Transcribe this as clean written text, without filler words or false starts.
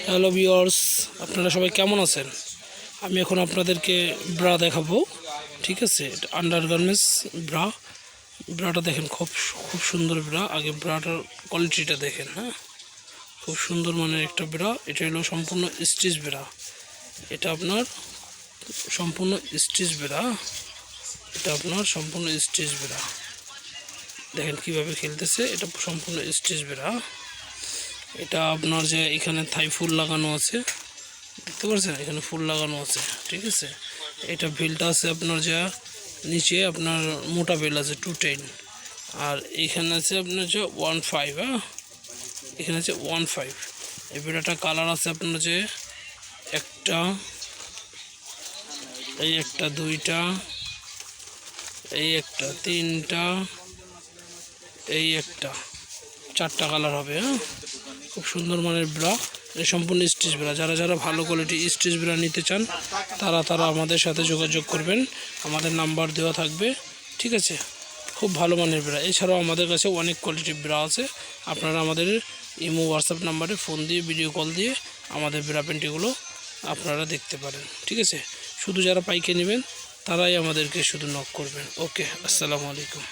Hello viewers, আপনারা সবাই কেমন আছেন? আমি এখন আপনাদেরকে ব্রা দেখাবো। ঠিক আছে, এটা আন্ডারগার্মেন্টস ব্রা। ব্রাটা দেখেন, খুব খুব সুন্দর ব্রা। আগে ব্রাটার কোয়ালিটিটা দেখেন। হ্যাঁ, খুব সুন্দর মানের একটা ব্রা। এটা হলো সম্পূর্ণ স্টিচ ব্রা। এটা আপনার সম্পূর্ণ স্টিচ ব্রা। এটা আপনার সম্পূর্ণ স্টিচ ব্রা। দেখেন কিভাবে খেলতেছে। এটা সম্পূর্ণ স্টিচ ব্রা। এটা আপনার যে এখানে থাই ফুল লাগানো আছে, দেখতে পাচ্ছেন? এখানে ফুল লাগানো আছে। ঠিক আছে, এটা বেলটা আছে আপনার যা নিচে আপনার মোটা বেল আছে 210, আর এখানে আছে আপনার যে 15। হ্যাঁ, এখানে আছে 15। এই বেলটা কালার আছে আপনার যে একটা, এই একটা, দুইটা, এই একটা, তিনটা, এই একটা, 4টা কালার হবে। হ্যাঁ, খুব সুন্দর মানের ব্রা। সম্পূর্ণ স্টিচ ব্রা। যারা যারা ভালো কোয়ালিটি স্টিচ ব্রা নিতে চান তারা আমাদের সাথে যোগাযোগ করবেন। আমাদের নাম্বার দেওয়া থাকবে। ঠিক আছে, খুব ভালো মানের ব্রা। এছাড়াও আমাদের কাছে অনেক কোয়ালিটির ব্রা আছে। আপনারা আমাদের ইমো হোয়াটসঅ্যাপ নাম্বারে ফোন দিয়ে ভিডিও কল দিয়ে আমাদের ব্রা প্যান্টিগুলো আপনারা দেখতে পারেন। ঠিক আছে, শুধু যারা পাইকে নেবেন তারাই আমাদেরকে শুধু নক করবেন। ওকে, আসসালামু আলাইকুম।